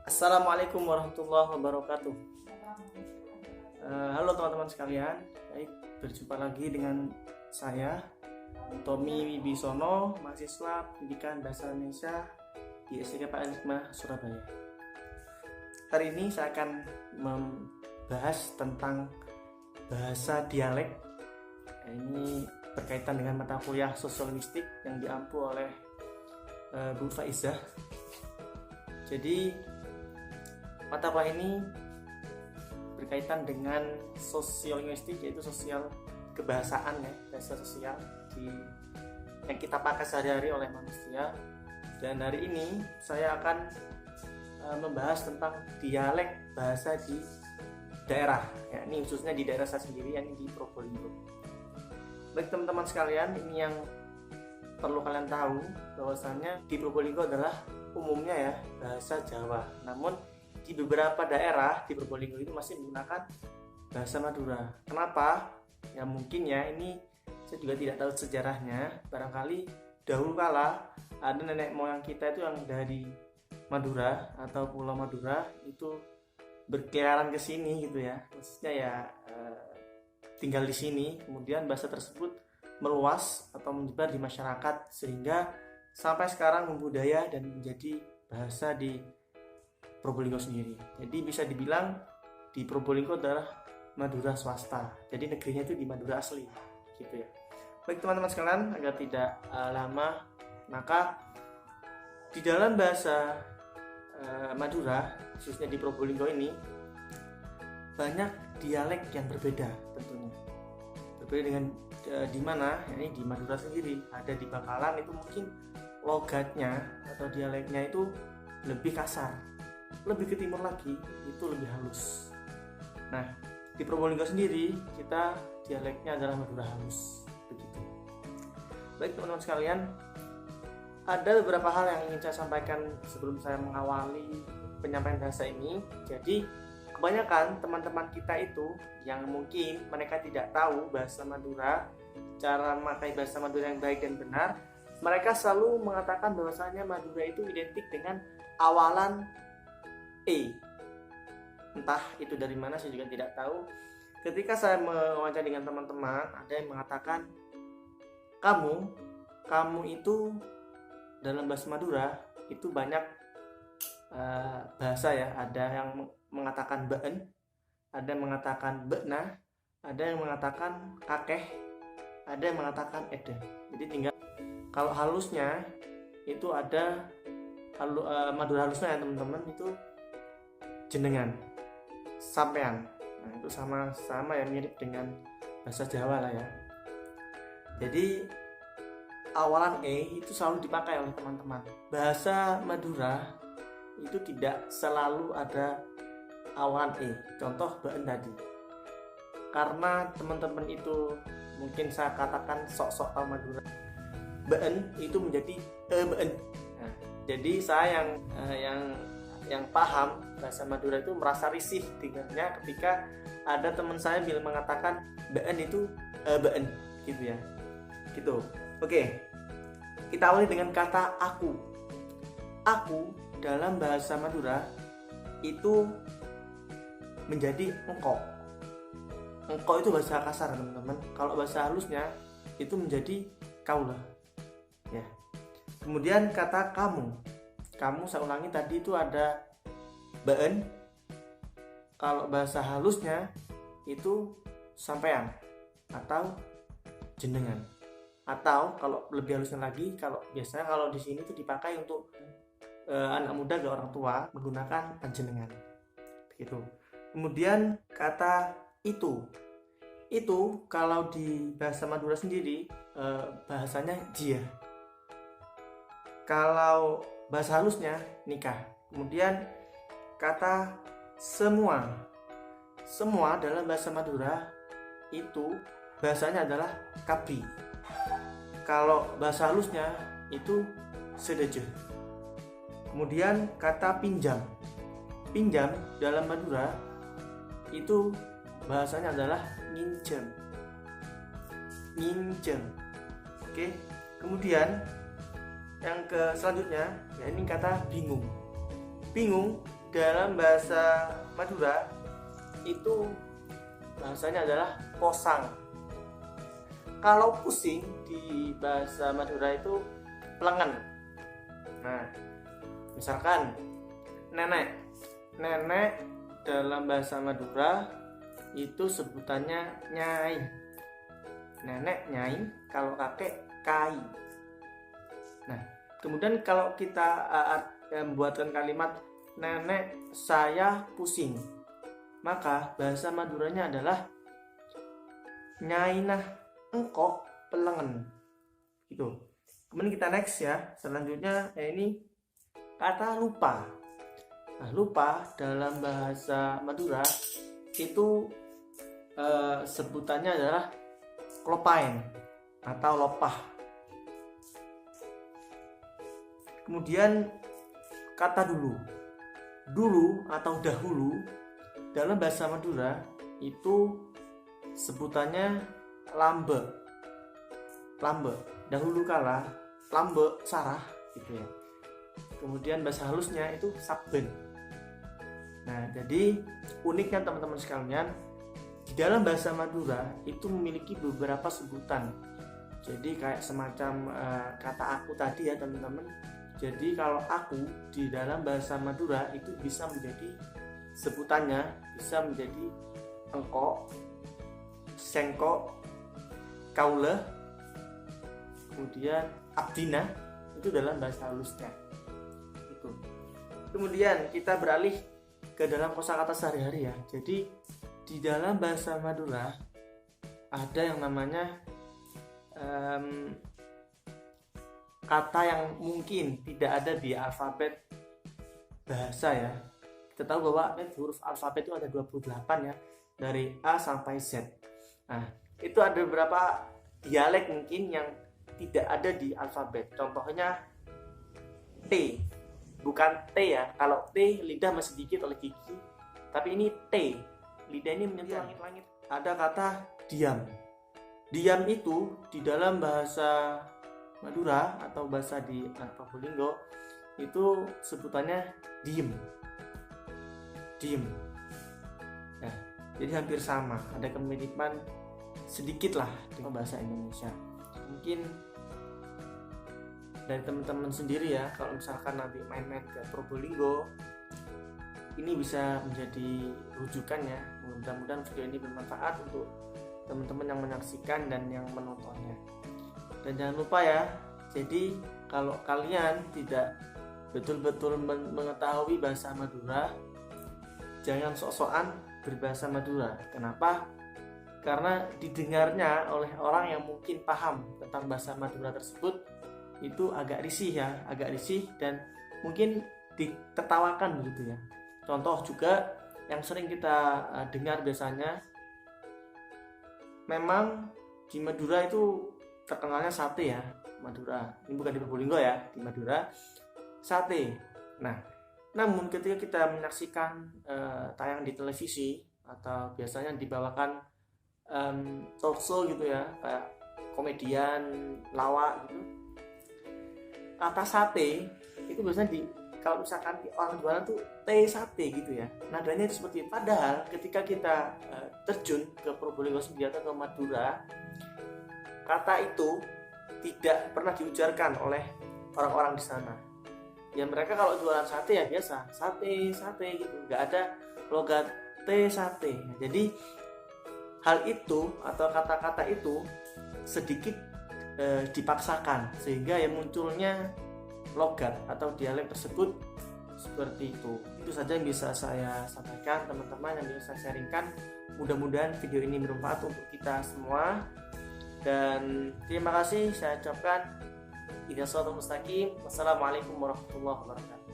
Assalamualaikum warahmatullahi wabarakatuh. Halo teman-teman sekalian, baik, berjumpa lagi dengan saya Tommy Wibisono, mahasiswa Pendidikan Bahasa Indonesia di SDK Pak Hikmah Surabaya. Hari ini saya akan membahas tentang bahasa dialek. Ini berkaitan dengan mata kuliah sosiolingvistik yang diampu oleh Bu Faizah. Jadi mata kuliah ini berkaitan dengan sosiolinguistik, yaitu sosial kebahasaan ya, bahasa sosial yang kita pakai sehari-hari oleh manusia. Dan hari ini saya akan membahas tentang dialek bahasa di daerah, ya, ini khususnya di daerah saya sendiri, yakni di Probolinggo. Baik teman-teman sekalian, ini yang perlu kalian tahu bahwasannya di Probolinggo adalah umumnya ya bahasa Jawa. Namun di beberapa daerah di Probolinggo itu masih menggunakan bahasa Madura. Kenapa? Ya mungkin ya ini saya juga tidak tahu sejarahnya. Barangkali dahulu kala ada nenek moyang kita itu yang dari Madura atau Pulau Madura itu berkeliaran ke sini gitu ya. Maksudnya ya tinggal di sini. Kemudian bahasa tersebut meluas atau menyebar di masyarakat sehingga sampai sekarang membudaya dan menjadi bahasa di Probolinggo sendiri. Jadi bisa dibilang di Probolinggo adalah Madura swasta. Jadi negerinya itu di Madura asli, gitu ya. Baik teman-teman sekalian, agar tidak lama, maka di dalam bahasa Madura, khususnya di Probolinggo ini, banyak dialek yang berbeda tentunya. Berbeda dengan di mana? Ini di Madura sendiri. Ada di Bangkalan itu mungkin logatnya atau dialeknya itu lebih kasar. Lebih ke timur lagi itu lebih halus. Nah, di Probolinggo sendiri kita dialeknya adalah Madura halus, begitu. Baik teman-teman sekalian, ada beberapa hal yang ingin saya sampaikan sebelum saya mengawali penyampaian bahasa ini. Jadi kebanyakan teman-teman kita itu yang mungkin mereka tidak tahu bahasa Madura, cara memakai bahasa Madura yang baik dan benar, mereka selalu mengatakan bahwasanya Madura itu identik dengan awalan E. Entah itu dari mana, saya juga tidak tahu. Ketika saya mewawancara dengan teman-teman, ada yang mengatakan kamu itu dalam bahasa Madura itu banyak bahasa ya. Ada yang mengatakan beun, ada yang mengatakan be'na, ada yang mengatakan kakeh, ada yang mengatakan edan. Jadi tinggal kalau halusnya itu ada Madura halusnya ya teman-teman, itu jenengan, sampean. Nah, itu sama ya, mirip dengan bahasa Jawa lah ya. Jadi awalan E itu selalu dipakai oleh teman-teman. Bahasa Madura itu tidak selalu ada awalan E. Contoh beun tadi. Karena teman-teman itu mungkin saya katakan sok-sok tahu Madura, beun itu menjadi beun. Nah, jadi saya yang paham bahasa Madura itu merasa risih dengarnya ketika ada teman saya bila mengatakan beun itu beun, gitu ya. Gitu. Oke. Kita awali dengan kata aku. Aku dalam bahasa Madura itu menjadi engkau. Engkau itu bahasa kasar teman-teman. Kalau bahasa halusnya itu menjadi kaulah. Ya. Kemudian kata kamu. Kamu saya ulangi tadi itu ada beun. Kalau bahasa halusnya itu sampean atau jenengan. Atau kalau lebih halusnya lagi, kalau biasanya kalau di sini itu dipakai untuk anak muda ke orang tua menggunakan panjenengan. Begitu. Kemudian kata itu. Itu kalau di bahasa Madura sendiri bahasanya jia. Kalau bahasa halusnya nikah. Kemudian kata semua. Semua dalam bahasa Madura itu bahasanya adalah kapi. Kalau bahasa halusnya itu sedeje. Kemudian kata pinjam. Pinjam dalam Madura itu bahasanya adalah nginjem. Nginjem. Oke. Kemudian yang selanjutnya ya ini kata bingung. Bingung dalam bahasa Madura itu bahasanya adalah kosang. Kalau pusing di bahasa Madura itu pelengan. Nah, misalkan nenek dalam bahasa Madura itu sebutannya nyai. Nenek nyai, kalau kakek kai. Nah, kemudian kalau kita membuatkan kalimat nenek saya pusing, maka bahasa Maduranya adalah nyai nah engkok pelengen gitu. Kemudian kita next ya, selanjutnya ini kata lupa. Nah, lupa dalam bahasa Madura itu sebutannya adalah klopain atau lopah. Kemudian kata dulu atau dahulu dalam bahasa Madura itu sebutannya lambe. Dahulu kala lambe sarah gitu ya. Kemudian bahasa halusnya itu saben. Nah, jadi uniknya teman-teman sekalian, di dalam bahasa Madura itu memiliki beberapa sebutan. Jadi kayak semacam kata aku tadi ya teman-teman. Jadi kalau aku di dalam bahasa Madura itu bisa menjadi sebutannya, bisa menjadi engko, sengko, kaule, kemudian abdina, itu dalam bahasa halusnya. Itu. Kemudian kita beralih ke dalam kosakata sehari-hari ya. Jadi di dalam bahasa Madura ada yang namanya kata yang mungkin tidak ada di alfabet bahasa ya. Kita tahu bahwa huruf alfabet itu ada 28 ya, dari A sampai Z. Nah, itu ada beberapa dialek mungkin yang tidak ada di alfabet. Contohnya T, bukan T ya. Kalau T lidah masih dikit oleh gigi, tapi ini T, lidah ini menyentuh langit-langit. Ada kata diam. Diam itu di dalam bahasa Madura atau bahasa di Probolinggo itu sebutannya diem. Nah, jadi hampir sama, ada kemiripan sedikit lah dengan bahasa Indonesia. Mungkin dari teman-teman sendiri ya, kalau misalkan nanti main-main ke Probolinggo, ini bisa menjadi rujukan ya. Mudah-mudahan video ini bermanfaat untuk teman-teman yang menyaksikan dan yang menontonnya. Dan jangan lupa ya, jadi kalau kalian tidak betul-betul mengetahui bahasa Madura, jangan sok-sokan berbahasa Madura. Kenapa? Karena didengarnya oleh orang yang mungkin paham tentang bahasa Madura tersebut itu agak risih ya, dan mungkin ditertawakan begitu ya. Contoh juga yang sering kita dengar biasanya, memang di Madura itu terkenalnya sate ya, Madura. Ini bukan di Probolinggo ya, di Madura sate. Nah, namun ketika kita menyaksikan tayang di televisi atau biasanya dibawakan talk show gitu ya, kayak komedian lawak gitu, kata sate itu biasanya kalau misalkan orang jualan tuh teh sate gitu ya, nadanya itu seperti itu. Padahal ketika kita terjun ke Probolinggo sendiri atau ke Madura, kata itu tidak pernah diujarkan oleh orang-orang di sana. Ya mereka kalau jualan sate ya biasa sate gitu, nggak ada logat teh sate. Jadi hal itu atau kata-kata itu sedikit dipaksakan sehingga yang munculnya logat atau dialek tersebut seperti itu. Itu saja yang bisa saya sampaikan teman-teman, yang bisa saya sharingkan. Mudah-mudahan video ini bermanfaat untuk kita semua. Dan terima kasih saya ucapkan. Wassalamualaikum warahmatullahi wabarakatuh.